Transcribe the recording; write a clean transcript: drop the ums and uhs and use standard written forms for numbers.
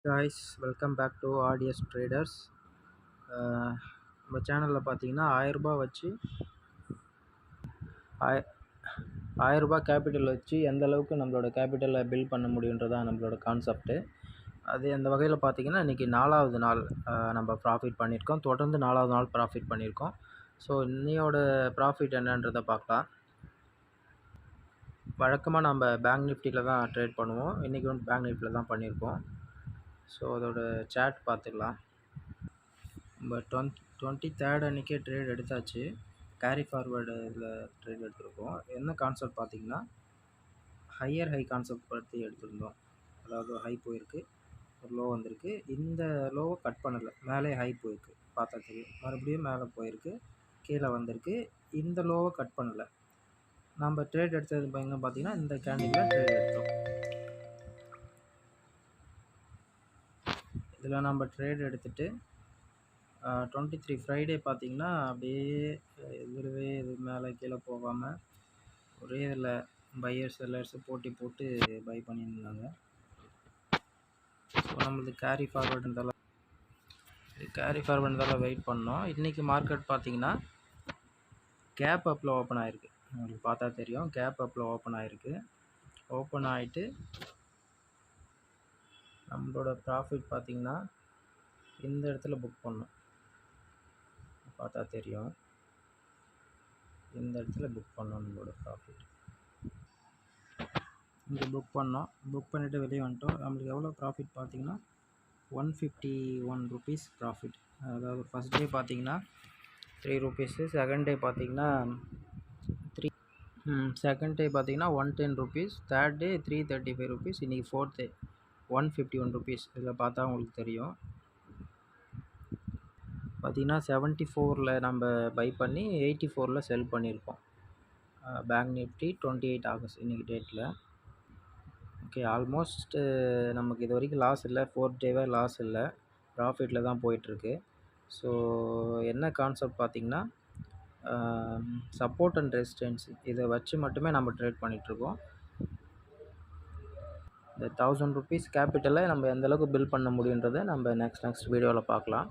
guys, welcome back to RDS Traders. நம்ம சேனலில் பார்த்தீங்கன்னா ரூபாய் வச்சு ஆய 1000 கேபிட்டல் வச்சு எந்த அளவுக்கு நம்மளோட கேபிட்டலை பில்ட் பண்ண முடியுன்றதான் நம்மளோட கான்செப்ட்டு. அது அந்த வகையில் பார்த்தீங்கன்னா இன்றைக்கி 4வது நாள் நம்ம ப்ராஃபிட் பண்ணியிருக்கோம். தொடர்ந்து 4வது நாள் ப்ராஃபிட் பண்ணியிருக்கோம். ஸோ இன்னையோட ப்ராஃபிட் என்னன்றதை பார்க்கலாம். வழக்கமாக நம்ம பேங்க் நிஃப்டியில் தான் ட்ரேட் பண்ணுவோம். இன்றைக்கி வந்து பேங்க் நிஃப்டியில் தான் பண்ணியிருக்கோம். ஸோ அதோட சாட் பார்த்துக்கலாம். நம்ம 23rd அன்றைக்கே ட்ரேட் எடுத்தாச்சு. கேரி ஃபார்வேர்டு இதில் ட்ரேட் எடுத்திருக்கோம். என்ன கான்செப்ட் பார்த்திங்கன்னா ஹையர் ஹை கான்செப்ட் பற்றி எடுத்திருந்தோம். அதாவது ஹை போயிருக்கு, ஒரு லோ வந்திருக்கு. இந்த லோவை கட் பண்ணலை, மேலே ஹை போயிருக்கு, பார்த்தா தெரியும். மறுபடியும் மேலே போயிருக்கு, கீழே வந்திருக்கு. இந்த லோவை கட் பண்ணலை. நம்ம ட்ரேட் எடுத்தது எங்கே பார்த்தீங்கன்னா இந்த கேண்டிலில் ட்ரேட் எடுத்தோம். இதில் நம்ம ட்ரேட் எடுத்துகிட்டு 23 ஃப்ரைடே பார்த்திங்கன்னா அப்படியே இதுவே இது மேலே கீழே போகாமல் ஒரே இதில் பையர்ஸ் செல்லர்ஸு போட்டி போட்டு பை பண்ணியிருந்தாங்க. ஸோ நம்மளுக்கு கேரி ஃபார்வர்டுன்றதால வெயிட் பண்ணோம். இன்றைக்கி மார்க்கெட் பார்த்திங்கன்னா கேப் அப்பில் ஓப்பன் ஆகிருக்கு. உங்களுக்கு பார்த்தா தெரியும், கேப் அப்பில் ஓப்பன் ஆகிருக்கு. ஓப்பன் ஆகிட்டு நம்மளோட ப்ராஃபிட் பார்த்திங்கன்னா இந்த இடத்துல புக் பண்ணோம். பார்த்தா தெரியும், இந்த இடத்துல புக் பண்ணோம். நம்மளோட ப்ராஃபிட் இங்கே புக் பண்ணோம். புக் பண்ணிவிட்டு வெளியே வந்துட்டோம். நம்மளுக்கு எவ்வளோ ப்ராஃபிட் பார்த்திங்கன்னா 151 ருபீஸ் ப்ராஃபிட். அதாவது ஃபஸ்ட் டே பார்த்திங்கன்னா 3 ருபீஸு, செகண்ட் டே பார்த்திங்கன்னா 3 செகண்ட் டே பார்த்திங்கன்னா 110 ருபீஸ், தேர்ட் டே 335 ருபீஸ், இன்றைக்கி ஃபோர்த் டே 151 ருபீஸ். இதில் பார்த்தா உங்களுக்கு தெரியும். பார்த்திங்கன்னா 74ல் நம்ம பை பண்ணி 84ல் செல் பண்ணியிருக்கோம். பேங்க் நிஃப்டி 28 ஆகஸ்ட் இன்றைக்கி டேட்டில். ஓகே, ஆல்மோஸ்ட் நமக்கு இது வரைக்கும் லாஸ் இல்லை. ஃபோர்த் டேவே லாஸ் இல்லை, ப்ராஃபிட்டில் தான் போயிட்டுருக்கு. ஸோ என்ன கான்செப்ட் பார்த்திங்கன்னா சப்போர்ட் அண்ட் ரெசிஸ்டன்ஸ் இதை வச்சு மட்டுமே நம்ம ட்ரேட் பண்ணிகிட்ருக்கோம். இந்த 1000 ருபீஸ் கேபிட்டலை நம்ம எந்தளவுக்கு பில்ட் பண்ண முடியுன்றதை நம்ம நெக்ஸ்ட் வீடியோவில் பார்க்கலாம்.